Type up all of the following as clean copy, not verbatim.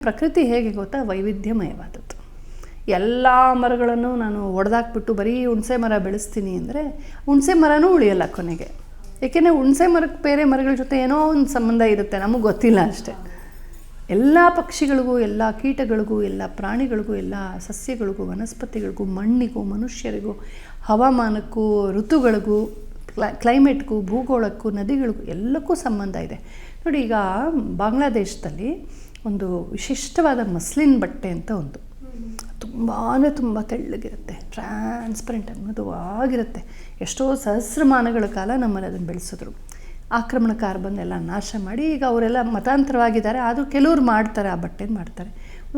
ಪ್ರಕೃತಿ ಹೇಗೆ ಗೊತ್ತಾ, ವೈವಿಧ್ಯಮಯವಾದದ್ದು. ಎಲ್ಲ ಮರಗಳನ್ನು ನಾನು ಒಡೆದಾಕ್ಬಿಟ್ಟು ಬರೀ ಹುಣಸೆ ಮರ ಬೆಳೆಸ್ತೀನಿ ಅಂದರೆ ಹುಣಸೆ ಮರನೂ ಉಳಿಯಲ್ಲ ಕೊನೆಗೆ. ಏಕೆಂದರೆ ಹುಣಸೆ ಮರಕ್ಕೆ ಬೇರೆ ಮರಗಳ ಜೊತೆ ಏನೋ ಒಂದು ಸಂಬಂಧ ಇರುತ್ತೆ, ನಮಗೆ ಗೊತ್ತಿಲ್ಲ ಅಷ್ಟೇ. ಎಲ್ಲ ಪಕ್ಷಿಗಳಿಗೂ, ಎಲ್ಲ ಕೀಟಗಳಿಗೂ, ಎಲ್ಲ ಪ್ರಾಣಿಗಳಿಗೂ, ಎಲ್ಲ ಸಸ್ಯಗಳಿಗೂ, ವನಸ್ಪತಿಗಳಿಗೂ, ಮಣ್ಣಿಗೂ, ಮನುಷ್ಯರಿಗೂ, ಹವಾಮಾನಕ್ಕೂ, ಋತುಗಳಿಗೂ, ಕ್ಲೈಮೇಟ್ಗೂ, ಭೂಗೋಳಕ್ಕೂ, ನದಿಗಳಿಗೂ ಎಲ್ಲಕ್ಕೂ ಸಂಬಂಧ ಇದೆ. ನೋಡಿ, ಈಗ ಬಾಂಗ್ಲಾದೇಶದಲ್ಲಿ ಒಂದು ವಿಶಿಷ್ಟವಾದ ಮಸ್ಲಿನ್ ಬಟ್ಟೆ ಅಂತ ಒಂದು ತುಂಬ ತೆಳ್ಳಗಿರುತ್ತೆ, ಟ್ರಾನ್ಸ್ಪರೆಂಟ್ ಮೃದುವಾಗಿರುತ್ತೆ. ಎಷ್ಟೋ ಸಹಸ್ರಮಾನಗಳ ಕಾಲ ನಮ್ಮಲ್ಲಿ ಅದನ್ನು ಬೆಳೆಸಿದ್ರು. ಆಕ್ರಮಣಕಾರ ಬಂದೆಲ್ಲ ನಾಶ ಮಾಡಿ ಈಗ ಅವರೆಲ್ಲ ಮತಾಂತರವಾಗಿದ್ದಾರೆ. ಆದರೂ ಕೆಲವ್ರು ಮಾಡ್ತಾರೆ, ಆ ಬಟ್ಟೆನ ಮಾಡ್ತಾರೆ.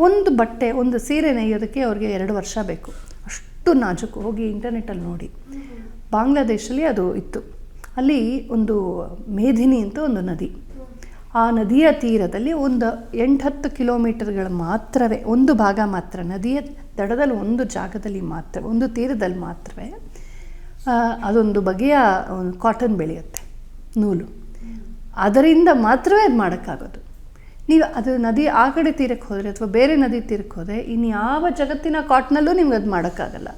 ಒಂದು ಬಟ್ಟೆ, ಒಂದು ಸೀರೆ ನೇಯೋದಕ್ಕೆ ಅವ್ರಿಗೆ 2 ವರ್ಷ ಬೇಕು, ಅಷ್ಟು ನಾಜೂಕು. ಹೋಗಿ ಇಂಟರ್ನೆಟ್ಟಲ್ಲಿ ನೋಡಿ. ಬಾಂಗ್ಲಾದೇಶಲ್ಲಿ ಅದು ಇತ್ತು. ಅಲ್ಲಿ ಒಂದು ಮೇಧಿನಿ ಅಂತ ಒಂದು ನದಿ, ಆ ನದಿಯ ತೀರದಲ್ಲಿ ಒಂದು 8-10 ಕಿಲೋಮೀಟರ್ಗಳ ಮಾತ್ರವೇ, ಒಂದು ಭಾಗ ಮಾತ್ರ, ನದಿಯ ದಡದಲ್ಲಿ ಒಂದು ಜಾಗದಲ್ಲಿ ಮಾತ್ರ, ಒಂದು ತೀರದಲ್ಲಿ ಮಾತ್ರವೇ ಅದೊಂದು ಬಗೆಯ ಕಾಟನ್ ಬೆಳೆಯುತ್ತೆ, ನೂಲು. ಅದರಿಂದ ಮಾತ್ರವೇ ಅದು ಮಾಡೋಕ್ಕಾಗೋದು. ನೀವು ಅದು ನದಿ ಆ ಕಡೆ ತೀರಕ್ಕೆ ಹೋದರೆ ಅಥವಾ ಬೇರೆ ನದಿ ತೀರಕ್ಕೆ ಹೋದರೆ ಇನ್ಯಾವ ಜಗತ್ತಿನ ಕಾಟನಲ್ಲೂ ನಿಮ್ಗೆ ಅದು ಮಾಡೋಕ್ಕಾಗಲ್ಲ.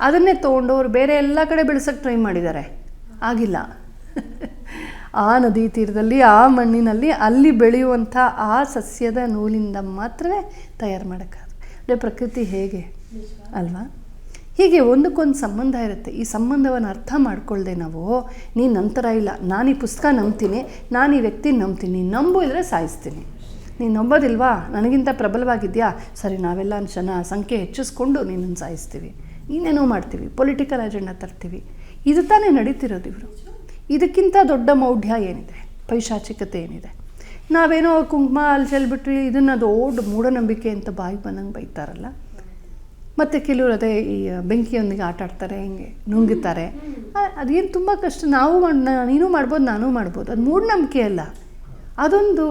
ಅದನ್ನೇ ತೊಗೊಂಡವ್ರು ಬೇರೆ ಎಲ್ಲ ಕಡೆ ಬೆಳೆಸೋಕ್ಕೆ ಟ್ರೈ ಮಾಡಿದ್ದಾರೆ, ಆಗಿಲ್ಲ. ಆ ನದಿ ತೀರದಲ್ಲಿ, ಆ ಮಣ್ಣಿನಲ್ಲಿ, ಅಲ್ಲಿ ಬೆಳೆಯುವಂಥ ಆ ಸಸ್ಯದ ನೂಲಿಂದ ಮಾತ್ರವೇ ತಯಾರು ಮಾಡೋಕ್ಕಾಗ. ಅಂದರೆ ಪ್ರಕೃತಿ ಹೇಗೆ ಅಲ್ವಾ? ಹೀಗೆ ಒಂದಕ್ಕೊಂದು ಸಂಬಂಧ ಇರುತ್ತೆ. ಈ ಸಂಬಂಧವನ್ನು ಅರ್ಥ ಮಾಡ್ಕೊಳ್ದೆ ನಾವು, ನೀನು ನಂತರ ಇಲ್ಲ, ನಾನು ಈ ಪುಸ್ತಕ ನಂಬ್ತೀನಿ, ನಾನು ಈ ವ್ಯಕ್ತಿ ನಂಬ್ತೀನಿ, ನಂಬು ಇದ್ದರೆ ಸಾಯಿಸ್ತೀನಿ, ನೀನು ನಂಬೋದಿಲ್ವಾ, ನನಗಿಂತ ಪ್ರಬಲವಾಗಿದೆಯಾ, ಸರಿ ನಾವೆಲ್ಲ ಜನ ಸಂಖ್ಯೆ ಹೆಚ್ಚಿಸ್ಕೊಂಡು ನಿನ್ನನ್ನು ಸಾಯಿಸ್ತೀವಿ, ಇನ್ನೇನೋ ಮಾಡ್ತೀವಿ, ಪೊಲಿಟಿಕಲ್ ಅಜೆಂಡಾ ತರ್ತೀವಿ. ಇದು ತಾನೇ ನಡೀತಿರೋದು ಇವರು. ಇದಕ್ಕಿಂತ ದೊಡ್ಡ ಮೌಢ್ಯ ಏನಿದೆ, ಪೈಶಾಚಿಕತೆ ಏನಿದೆ? ನಾವೇನೋ ಕುಂಕುಮ ಅಲ್ಲಿ ಚೆಲ್ಬಿಟ್ರಿ, ಇದನ್ನು ದೊಡ್ಡ ಮೂಢನಂಬಿಕೆ ಅಂತ ಬಾಯಿಗೆ ಬಂದಂಗೆ ಬೈತಾರಲ್ಲ. ಮತ್ತು ಕೆಲವರು ಅದೇ ಈ ಬೆಂಕಿಯೊಂದಿಗೆ ಆಟ ಆಡ್ತಾರೆ, ಹಿಂಗೆ ನುಂಗುತ್ತಾರೆ. ಅದೇನು ತುಂಬ ಕಷ್ಟ. ನೀನು ಮಾಡ್ಬೋದು, ನಾನೂ ಮಾಡ್ಬೋದು. ಅದು ಮೂಢನಂಬಿಕೆ ಅಲ್ಲ. ಅದೊಂದು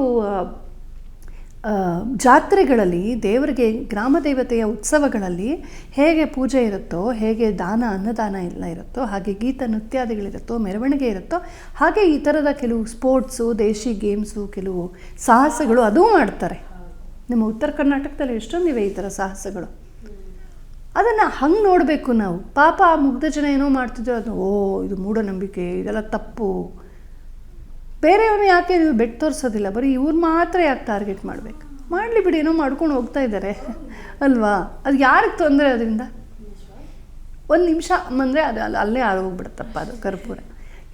ಜಾತ್ರೆಗಳಲ್ಲಿ, ದೇವರಿಗೆ ಗ್ರಾಮ ದೇವತೆಯ ಉತ್ಸವಗಳಲ್ಲಿ ಹೇಗೆ ಪೂಜೆ ಇರುತ್ತೋ, ಹೇಗೆ ಅನ್ನದಾನ ಎಲ್ಲ ಇರುತ್ತೋ, ಹಾಗೆ ಗೀತ ನೃತ್ಯಾದಿಗಳಿರುತ್ತೋ, ಮೆರವಣಿಗೆ ಇರುತ್ತೋ, ಹಾಗೆ ಈ ಥರದ ಕೆಲವು ಸ್ಪೋರ್ಟ್ಸು, ದೇಶಿ ಗೇಮ್ಸು, ಕೆಲವು ಸಾಹಸಗಳು ಅದೂ ಮಾಡ್ತಾರೆ. ನಮ್ಮ ಉತ್ತರ ಕರ್ನಾಟಕದಲ್ಲಿ ಎಷ್ಟೊಂದಿವೆ ಈ ಥರ ಸಾಹಸಗಳು. ಅದನ್ನು ಹಂಗೆ ನೋಡಬೇಕು ನಾವು. ಪಾಪ ಆ ಮುಗ್ಧ ಜನ ಏನೋ ಮಾಡ್ತಿದ್ರು, ಅದು ಇದು ಮೂಢನಂಬಿಕೆ, ಇದೆಲ್ಲ ತಪ್ಪು. ಬೇರೆಯವ್ರನ್ನ ಯಾಕೆ ನೀವು ಬೆಟ್ಟು ತೋರಿಸೋದಿಲ್ಲ, ಬರೀ ಇವ್ರು ಮಾತ್ರ ಯಾಕೆ ಟಾರ್ಗೆಟ್ ಮಾಡಬೇಕು? ಮಾಡಲಿ ಬಿಡಿ, ಏನೋ ಮಾಡ್ಕೊಂಡು ಹೋಗ್ತಾ ಇದ್ದಾರೆ ಅಲ್ವಾ? ಅದು ಯಾರಿಗೆ ತೊಂದರೆ ಅದರಿಂದ? ಒಂದು ನಿಮಿಷ ಅಂದರೆ ಅದು ಅಲ್ಲೇ ಆಗೋಗ್ಬಿಡುತ್ತಪ್ಪ ಅದು ಕರ್ಪೂರ.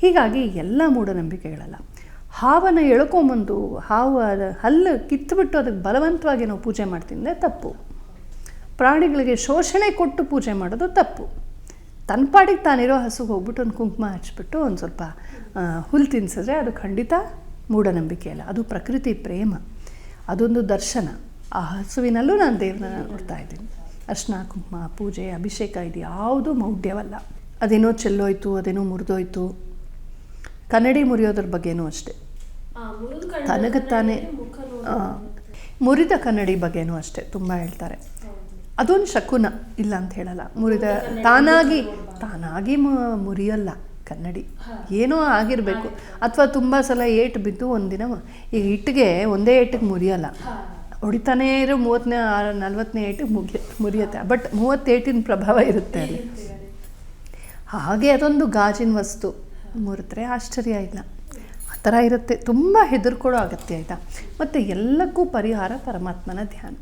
ಹೀಗಾಗಿ ಎಲ್ಲ ಮೂಢನಂಬಿಕೆಗಳಲ್ಲ. ಹಾವನ್ನು ಎಳ್ಕೊಂಬಂದು ಹಾವು ಹಲ್ಲು ಕಿತ್ತುಬಿಟ್ಟು ಅದಕ್ಕೆ ಬಲವಂತವಾಗಿ ನಾವು ಪೂಜೆ ಮಾಡ್ತಿದ್ದೆ ತಪ್ಪು. ಪ್ರಾಣಿಗಳಿಗೆ ಶೋಷಣೆ ಕೊಟ್ಟು ಪೂಜೆ ಮಾಡೋದು ತಪ್ಪು. ತನ್ನ ಪಾಡಿಗೆ ತಾನಿರೋ ಹಸುಗೆ ಹೋಗ್ಬಿಟ್ಟು ಒಂದು ಕುಂಕುಮ ಹಚ್ಬಿಟ್ಟು ಒಂದು ಸ್ವಲ್ಪ ಹುಲ್ಲು ತಿನ್ಸಿದ್ರೆ ಅದು ಖಂಡಿತ ಮೂಢನಂಬಿಕೆ ಅಲ್ಲ, ಅದು ಪ್ರಕೃತಿ ಪ್ರೇಮ, ಅದೊಂದು ದರ್ಶನ. ಆ ಹಸುವಿನಲ್ಲೂ ನಾನು ದೇವ್ರನ್ನ ನೋಡ್ತಾ ಇದ್ದೀನಿ. ಅರ್ಶಿನ, ಕುಂಕುಮ, ಪೂಜೆ, ಅಭಿಷೇಕ ಇದು ಯಾವುದೂ ಮೌಢ್ಯವಲ್ಲ. ಅದೇನೋ ಚೆಲ್ಲೋಯ್ತು, ಅದೇನೋ ಮುರಿದೋಯ್ತು. ಕನ್ನಡಿ ಮುರಿಯೋದ್ರ ಬಗ್ಗೆನೂ ಅಷ್ಟೇ, ತನಗತ್ತಾನೆ ಮುರಿದ ಕನ್ನಡಿ ಬಗ್ಗೆನೂ ಅಷ್ಟೇ ತುಂಬ ಹೇಳ್ತಾರೆ. ಅದೊಂದು ಶಕುನ, ಇಲ್ಲ ಅಂತ ಹೇಳಲ್ಲ. ತಾನಾಗಿ ಮುರಿಯಲ್ಲ ಕನ್ನಡಿ, ಏನೋ ಆಗಿರಬೇಕು. ಅಥವಾ ತುಂಬ ಸಲ ಏಟು ಬಿದ್ದು ಒಂದಿನ, ಈಗ ಇಟ್ಟಿಗೆ ಒಂದೇ ಏಟಿಗೆ ಮುರಿಯಲ್ಲ, ಹೊಡಿತಾನೇ ಇರೋ 30ನೇ 40ನೇ ಏಟಿಗೆ ಮುರಿಯುತ್ತೆ. ಬಟ್ 30 ಏಟಿನ ಪ್ರಭಾವ ಇರುತ್ತೆ ಅಲ್ಲಿ. ಹಾಗೆ ಅದೊಂದು ಗಾಜಿನ ವಸ್ತು ಮುರಿದ್ರೆ ಆಶ್ಚರ್ಯ ಇಲ್ಲ. ಆ ಥರ ಇರುತ್ತೆ. ತುಂಬ ಹೆದರ್ಕೊಳ್ಳೋ ಅಗತ್ಯ ಆಯಿತಾ? ಮತ್ತು ಎಲ್ಲಕ್ಕೂ ಪರಿಹಾರ ಪರಮಾತ್ಮನ ಧ್ಯಾನ.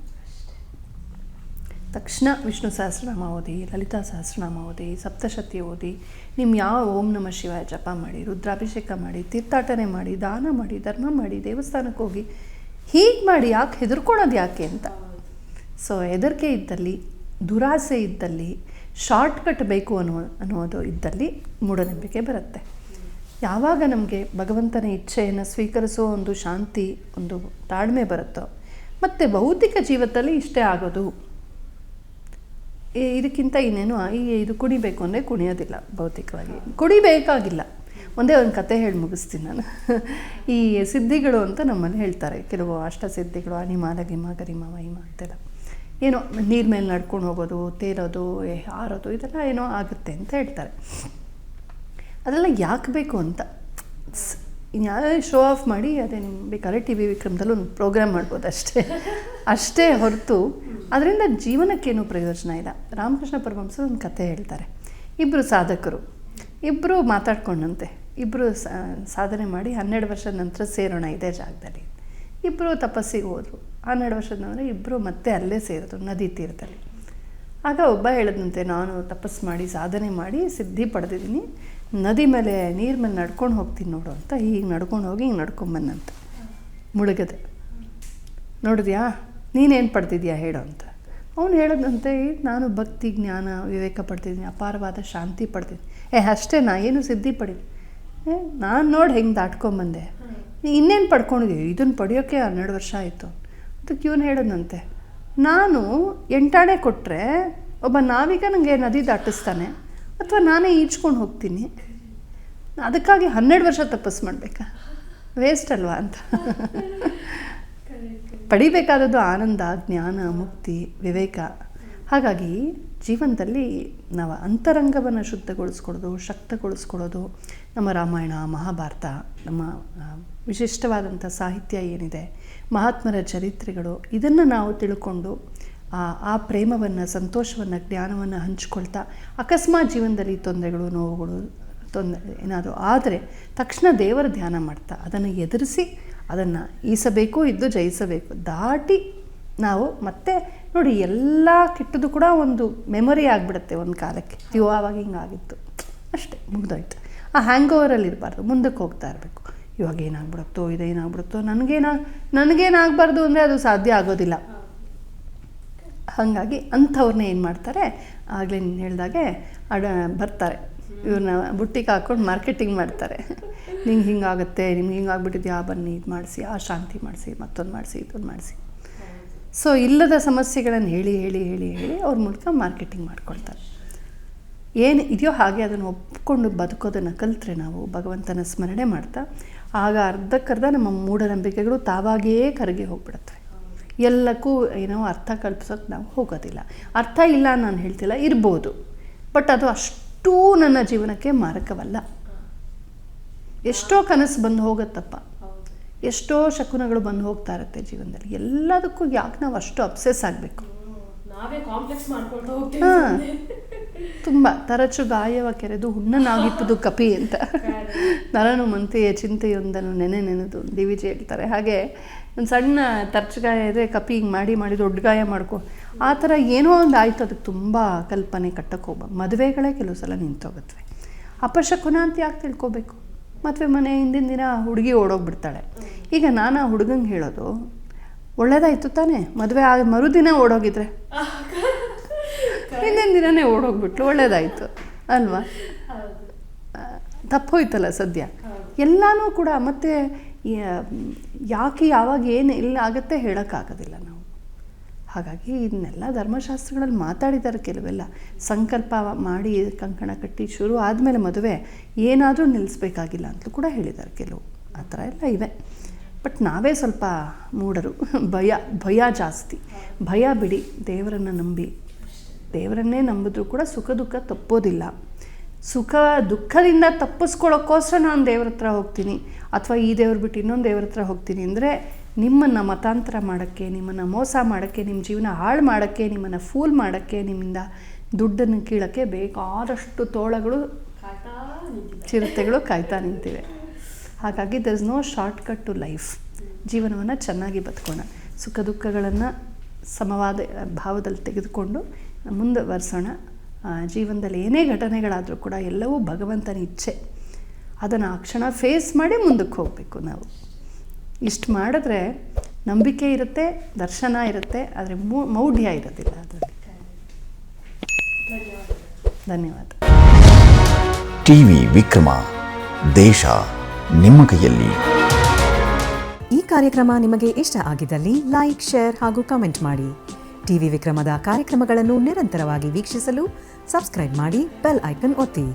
ತಕ್ಷಣ ವಿಷ್ಣು ಸಹಸ್ರನಾಮ ಓದಿ, ಲಲಿತಾ ಸಹಸ್ರನಾಮ ಓದಿ, ಸಪ್ತಶತಿ ಓದಿ, ನಿಮ್ಮ ಯಾವ ಓಂ ನಮಃ ಶಿವಾಯ ಜಪ ಮಾಡಿ, ರುದ್ರಾಭಿಷೇಕ ಮಾಡಿ, ತೀರ್ಥಾಟನೆ ಮಾಡಿ, ದಾನ ಮಾಡಿ, ಧರ್ಮ ಮಾಡಿ, ದೇವಸ್ಥಾನಕ್ಕೆ ಹೋಗಿ, ಹೀಗೆ ಮಾಡಿ. ಯಾಕೆ ಹೆದರ್ಕೊಳ್ಳೋದು ಯಾಕೆ ಅಂತ. ಸೊ ಹೆದರಿಕೆ ಇದ್ದಲ್ಲಿ, ದುರಾಸೆ ಇದ್ದಲ್ಲಿ, ಶಾರ್ಟ್ಕಟ್ ಬೇಕು ಅನ್ನೋದು ಇದ್ದಲ್ಲಿ ಮೂಢನಂಬಿಕೆ ಬರುತ್ತೆ. ಯಾವಾಗ ನಮಗೆ ಭಗವಂತನ ಇಚ್ಛೆಯನ್ನು ಸ್ವೀಕರಿಸೋ ಒಂದು ಶಾಂತಿ, ಒಂದು ತಾಳ್ಮೆ ಬರುತ್ತೋ, ಮತ್ತು ಭೌತಿಕ ಜೀವನದಲ್ಲಿ ಇಷ್ಟೇ ಆಗೋದು, ಇದಕ್ಕಿಂತ ಇನ್ನೇನು ಇದು ಕುಣಿಬೇಕು ಅಂದರೆ ಕುಣಿಯೋದಿಲ್ಲ. ಭೌತಿಕವಾಗಿ ಕುಣಿಬೇಕಾಗಿಲ್ಲ. ಒಂದೇ ಒಂದು ಕತೆ ಹೇಳಿ ಮುಗಿಸ್ತೀನಿ ನಾನು. ಈ ಸಿದ್ಧಿಗಳು ಅಂತ ನಮ್ಮಲ್ಲಿ ಹೇಳ್ತಾರೆ, ಕೆಲವು ಅಷ್ಟಸಿದ್ಧಿಗಳು, ಅಣಿಮಾಲ ಗಿಮ ಗರಿಮ ವೈಮ ಅಂತೆಲ್ಲ. ಏನೋ ನೀರು ಮೇಲೆ ನಡ್ಕೊಂಡು ಹೋಗೋದು, ತೇರೋದು, ಹಾರೋದು, ಇದೆಲ್ಲ ಏನೋ ಆಗುತ್ತೆ ಅಂತ ಹೇಳ್ತಾರೆ. ಅದೆಲ್ಲ ಯಾಕೆ ಬೇಕು ಅಂತ ಶೋ ಆಫ್ ಮಾಡಿ ಅದೇ ನಿಮ್ಮ ಬೇಕಾದ್ರೆ ಟಿ ವಿ ವಿಕ್ರಮದಲ್ಲೂ ಒಂದು ಪ್ರೋಗ್ರಾಮ್ ಮಾಡ್ಬೋದು ಅಷ್ಟೇ ಹೊರತು ಅದರಿಂದ ಜೀವನಕ್ಕೇನು ಪ್ರಯೋಜನ ಇಲ್ಲ. ರಾಮಕೃಷ್ಣ ಪರಮಹಂಸರು ಒಂದು ಕಥೆ ಹೇಳ್ತಾರೆ. ಇಬ್ಬರು ಸಾಧಕರು ಇಬ್ಬರು ಮಾತಾಡ್ಕೊಂಡಂತೆ, ಇಬ್ಬರು ಸಾಧನೆ ಮಾಡಿ 12 ವರ್ಷದ ನಂತರ ಸೇರೋಣ ಇದೇ ಜಾಗದಲ್ಲಿ. ಇಬ್ಬರು ತಪಸ್ಸಿಗೆ ಹೋದರು. 12 ವರ್ಷದ ನಂತರ ಇಬ್ಬರು ಮತ್ತೆ ಅಲ್ಲೇ ಸೇರಿದ್ರು ನದಿ ತೀರದಲ್ಲಿ. ಆಗ ಒಬ್ಬ ಹೇಳಿದಂತೆ, ನಾನು ತಪಸ್ಸು ಮಾಡಿ ಸಾಧನೆ ಮಾಡಿ ಸಿದ್ಧಿ ಪಡೆದಿದ್ದೀನಿ, ನದಿ ಮೇಲೆ ನೀರು ಮೇಲೆ ನಡ್ಕೊಂಡು ಹೋಗ್ತೀನಿ ನೋಡು ಅಂತ. ಹೀಗೆ ನಡ್ಕೊಂಡು ಹೋಗಿ ಹಿಂಗೆ ನಡ್ಕೊಂಬಂದಂತೆ ಮುಳುಗದೆ. ನೋಡಿದ್ಯಾ ನೀನೇನು ಪಡ್ತಿದ್ಯಾ ಹೇಳು ಅಂತ. ಅವನು ಹೇಳಿದಂತೆ, ನಾನು ಭಕ್ತಿ ಜ್ಞಾನ ವಿವೇಕ ಪಡ್ತಿದ್ದೀನಿ, ಅಪಾರವಾದ ಶಾಂತಿ ಪಡ್ತಿದ್ದೀನಿ. ಅಷ್ಟೇ, ನಾ ಏನು ಸಿದ್ಧಿ ಪಡೀನಿ, ನಾನು ನೋಡಿ ಹೆಂಗೆ ದಾಟ್ಕೊಂಬಂದೆ, ಇನ್ನೇನು ಪಡ್ಕೊಂಡಿದ್ದೀವಿ, ಇದನ್ನು ಪಡೆಯೋಕ್ಕೆ 12 ವರ್ಷ ಆಯಿತು. ಅದಕ್ಕೆ ಇವನು ಹೇಳಿದಂತೆ, ನಾನು 8 ಆಣೆ ಕೊಟ್ಟರೆ ಒಬ್ಬ ನಾವಿಕ ನನಗೆ ನದಿ ದಾಟಿಸ್ತಾನೆ, ಅಥವಾ ನಾನೇ ಈಜ್ಕೊಂಡು ಹೋಗ್ತೀನಿ, ಅದಕ್ಕಾಗಿ 12 ವರ್ಷ ತಪಸ್ಸು ಮಾಡಬೇಕಾ, ವೇಸ್ಟ್ ಅಲ್ವಾ ಅಂತ. ಪಡಿಬೇಕಾದದ್ದು ಆನಂದ, ಜ್ಞಾನ, ಮುಕ್ತಿ, ವಿವೇಕ. ಹಾಗಾಗಿ ಜೀವನದಲ್ಲಿ ನಾವು ಅಂತರಂಗವನ್ನು ಶುದ್ಧಗೊಳಿಸ್ಕೊಳ್ಳೋದು, ಶಕ್ತಗೊಳಿಸ್ಕೊಳ್ಳೋದು, ನಮ್ಮ ರಾಮಾಯಣ ಮಹಾಭಾರತ, ನಮ್ಮ ವಿಶಿಷ್ಟವಾದಂಥ ಸಾಹಿತ್ಯ ಏನಿದೆ, ಮಹಾತ್ಮರ ಚರಿತ್ರೆಗಳು, ಇದನ್ನು ನಾವು ತಿಳ್ಕೊಂಡು ಆ ಪ್ರೇಮವನ್ನು, ಸಂತೋಷವನ್ನು, ಜ್ಞಾನವನ್ನು ಹಂಚ್ಕೊಳ್ತಾ, ಅಕಸ್ಮಾತ್ ಜೀವನದಲ್ಲಿ ತೊಂದರೆಗಳು, ನೋವುಗಳು, ಏನಾದರೂ ಆದರೆ ತಕ್ಷಣ ದೇವರ ಧ್ಯಾನ ಮಾಡ್ತಾ ಅದನ್ನು ಎದುರಿಸಿ ಅದನ್ನು ಈಸಬೇಕು, ಇದ್ದು ಜಯಿಸಬೇಕು, ದಾಟಿ ನಾವು ಮತ್ತೆ ನೋಡಿ ಎಲ್ಲ ಕೆಟ್ಟದ್ದು ಕೂಡ ಒಂದು ಮೆಮೊರಿ ಆಗಿಬಿಡುತ್ತೆ ಒಂದು ಕಾಲಕ್ಕೆ. ಆವಾಗ ಹಿಂಗಾಗಿತ್ತು ಅಷ್ಟೇ, ಮುಗ್ದೋಯ್ತು. ಆ ಹ್ಯಾಂಗ್ ಓವರಲ್ಲಿ ಇರಬಾರ್ದು, ಮುಂದಕ್ಕೆ ಹೋಗ್ತಾ ಇರಬೇಕು. ಇವಾಗ ಏನಾಗ್ಬಿಡುತ್ತೋ, ಇದೇನಾಗ್ಬಿಡುತ್ತೋ, ನನಗೇನಾಗಬಾರ್ದು ಅಂದರೆ ಅದು ಸಾಧ್ಯ ಆಗೋದಿಲ್ಲ. ಹಾಗಾಗಿ ಅಂಥವ್ರನ್ನ ಏನು ಮಾಡ್ತಾರೆ, ಆಗಲೇ ನೀನು ಹೇಳ್ದಾಗೆ ಬರ್ತಾರೆ, ಇವ್ರನ್ನ ಬುಟ್ಟಿಗೆ ಹಾಕ್ಕೊಂಡು ಮಾರ್ಕೆಟಿಂಗ್ ಮಾಡ್ತಾರೆ. ನಿಂಗೆ ಹಿಂಗಾಗುತ್ತೆ, ನಿಮ್ಗೆ ಹಿಂಗಾಗ್ಬಿಟ್ಟಿದ್ಯಾ, ಬನ್ನಿ ಇದು ಮಾಡಿಸಿ, ಆ ಶಾಂತಿ ಮಾಡಿಸಿ, ಮತ್ತೊಂದು ಮಾಡಿಸಿ, ಇದೊಂದು ಮಾಡಿಸಿ. ಸೊ ಇಲ್ಲದ ಸಮಸ್ಯೆಗಳನ್ನು ಹೇಳಿ ಹೇಳಿ ಹೇಳಿ ಹೇಳಿ ಅವ್ರ ಮೂಲಕ ಮಾರ್ಕೆಟಿಂಗ್ ಮಾಡ್ಕೊಳ್ತಾರೆ. ಏನು ಇದೆಯೋ ಹಾಗೆ ಅದನ್ನು ಒಪ್ಕೊಂಡು ಬದುಕೋದನ್ನು ಕಲಿತ್ರೆ ನಾವು ಭಗವಂತನ ಸ್ಮರಣೆ ಮಾಡ್ತಾ, ಆಗ ಅರ್ಧಕ್ಕರ್ಧ ನಮ್ಮ ಮೂಢನಂಬಿಕೆಗಳು ತಾವಾಗಿಯೇ ಕರಗಿ ಹೋಗ್ಬಿಡುತ್ತವೆ. ಎಲ್ಲಕ್ಕೂ ಏನೋ ಅರ್ಥ ಕಲ್ಪಿಸೋಕೆ ನಾವು ಹೋಗೋದಿಲ್ಲ. ಅರ್ಥ ಇಲ್ಲ ನಾನು ಹೇಳ್ತಿಲ್ಲ, ಇರ್ಬೋದು, ಬಟ್ ಅದು ಅಷ್ಟೂ ನನ್ನ ಜೀವನಕ್ಕೆ ಮಾರಕವಲ್ಲ. ಎಷ್ಟೋ ಕನಸು ಬಂದು ಹೋಗುತ್ತಪ್ಪ, ಎಷ್ಟೋ ಶಕುನಗಳು ಬಂದು ಹೋಗ್ತಾ ಇರುತ್ತೆ ಜೀವನದಲ್ಲಿ. ಎಲ್ಲದಕ್ಕೂ ಯಾಕೆ ನಾವು ಅಷ್ಟು ಅಬ್ಸೆಸ್ ಆಗಬೇಕು? ಹಾಂ, ತುಂಬ ತರಚು ಗಾಯವ ಕೆರೆದು ಹುಣ್ಣನಾಗಿಪ್ಪುದು ಕಪಿ ಅಂತ. ನರನು ಮಂತೆಯ ಚಿಂತೆಯೊಂದನ್ನು ನೆನೆದು ಡಿ ವಿ ಜಿ ಹೇಳ್ತಾರೆ. ಹಾಗೆ ಒಂದು ಸಣ್ಣ ತರಚು ಗಾಯ ಇದೆ, ಕಪಿ ಹಿಂಗೆ ಮಾಡಿ ಮಾಡಿ ದೊಡ್ಡ ಗಾಯ ಮಾಡ್ಕೊ, ಆ ಥರ ಏನೋ ಒಂದು ಆಯಿತು, ಅದಕ್ಕೆ ತುಂಬ ಕಲ್ಪನೆ ಕಟ್ಟಕ್ಕೆ ಹೋಗ್ಬ. ಮದುವೆಗಳೇ ಕೆಲವು ಸಲ ನಿಂತೋಗುತ್ತವೆ. ಅಪಶಕುನ ಅಂತ ಯಾಕೆ ತಿಳ್ಕೊಬೇಕು? ಮದುವೆ ಮನೆ ಹಿಂದಿನ ದಿನ ಹುಡುಗಿ ಓಡೋಗ್ಬಿಡ್ತಾಳೆ. ಈಗ ನಾನು ಆ ಹುಡುಗಂಗೆ ಹೇಳೋದು, ಒಳ್ಳೇದಾಯಿತು ತಾನೇ, ಮದುವೆ ಮರುದಿನ ಓಡೋಗಿದ್ರೆ, ಹಿಂದಿನ ದಿನವೇ ಓಡೋಗ್ಬಿಟ್ಲು, ಒಳ್ಳೇದಾಯಿತು ಅಲ್ವಾ? ತಪ್ಪೋಯ್ತಲ್ಲ ಸದ್ಯ. ಎಲ್ಲನೂ ಕೂಡ ಮತ್ತೆ ಯಾಕೆ ಯಾವಾಗ ಏನು ಎಲ್ಲ ಆಗುತ್ತೆ ಹೇಳೋಕ್ಕಾಗೋದಿಲ್ಲ ನಾವು. ಹಾಗಾಗಿ ಇದನ್ನೆಲ್ಲ ಧರ್ಮಶಾಸ್ತ್ರಗಳಲ್ಲಿ ಮಾತಾಡಿದ್ದಾರೆ. ಕೆಲವೆಲ್ಲ ಸಂಕಲ್ಪ ಮಾಡಿ ಕಂಕಣ ಕಟ್ಟಿ ಶುರು ಆದಮೇಲೆ ಮದುವೆ ಏನಾದರೂ ನಿಲ್ಲಿಸ್ಬೇಕಾಗಿಲ್ಲ ಅಂತಲೂ ಕೂಡ ಹೇಳಿದ್ದಾರೆ ಕೆಲವು. ಆ ಥರ ಎಲ್ಲ ಇವೆ. ಬಟ್ ನಾವೇ ಸ್ವಲ್ಪ ಮೂಢರು. ಭಯ ಜಾಸ್ತಿ. ಭಯ ಬಿಡಿ, ದೇವರನ್ನು ನಂಬಿ, ದೇವರನ್ನೇ ನಂಬಿದ್ರೂ ಕೂಡ ಸುಖ ದುಃಖ ತಪ್ಪೋದಿಲ್ಲ. ಸುಖ ದುಃಖದಿಂದ ತಪ್ಪಿಸ್ಕೊಳ್ಳೋಕ್ಕೋಸ್ಕರ ನಾನು ದೇವ್ರ ಹತ್ರ ಹೋಗ್ತೀನಿ, ಅಥವಾ ಈ ದೇವ್ರು ಬಿಟ್ಟು ಇನ್ನೊಂದು ದೇವ್ರ ಹತ್ರ ಹೋಗ್ತೀನಿ ಅಂದರೆ ನಿಮ್ಮನ್ನು ಮತಾಂತರ ಮಾಡೋಕ್ಕೆ, ನಿಮ್ಮನ್ನು ಮೋಸ ಮಾಡೋಕ್ಕೆ, ನಿಮ್ಮ ಜೀವನ ಹಾಳು ಮಾಡೋಕ್ಕೆ, ನಿಮ್ಮನ್ನು ಫೂಲ್ ಮಾಡೋಕ್ಕೆ, ನಿಮ್ಮಿಂದ ದುಡ್ಡನ್ನು ಕೀಳೋಕ್ಕೆ ಬೇಕಾದಷ್ಟು ತೋಳಗಳು, ಚಿರತೆಗಳು ಕಾಯ್ತಾ ನಿಂತಿವೆ. ಹಾಗಾಗಿ there is no shortcut to life. ಜೀವನವನ್ನು ಚೆನ್ನಾಗಿ ಬದುಕೋಣ, ಸುಖ ದುಃಖಗಳನ್ನು ಸಮವಾದ ಭಾವದಲ್ಲಿ ತೆಗೆದುಕೊಂಡು ಮುಂದುವರಿಸೋಣ. ಜೀವನದಲ್ಲಿ ಏನೇ ಘಟನೆಗಳಾದರೂ ಕೂಡ ಎಲ್ಲವೂ ಭಗವಂತನ ಇಚ್ಛೆ. ಅದನ್ನು ಆ ಕ್ಷಣ ಫೇಸ್ ಮಾಡಿ ಮುಂದಕ್ಕೆ ಹೋಗಬೇಕು ನಾವು. ಇಷ್ಟು ಮಾಡಿದ್ರೆ ನಂಬಿಕೆ ಇರುತ್ತೆ, ದರ್ಶನ ಇರುತ್ತೆ, ಆದರೆ ಮೌಢ್ಯ ಇರೋದಿಲ್ಲ ಅದರಲ್ಲಿ. ಧನ್ಯವಾದ. ಟಿವಿ ವಿಕ್ರಮ, ದೇಶ ನಿಮ್ಮ ಕೈಯಲ್ಲಿ. ಈ ಕಾರ್ಯಕ್ರಮ ನಿಮಗೆ ಇಷ್ಟ ಆಗಿದ್ದಲ್ಲಿ ಲೈಕ್, ಶೇರ್ ಹಾಗೂ ಕಮೆಂಟ್ ಮಾಡಿ. ಟಿವಿ ವಿಕ್ರಮದ ಕಾರ್ಯಕ್ರಮಗಳನ್ನು ನಿರಂತರವಾಗಿ ವೀಕ್ಷಿಸಲು ಸಬ್ಸ್ಕ್ರೈಬ್ ಮಾಡಿ, ಬೆಲ್ ಐಕನ್ ಒತ್ತಿ.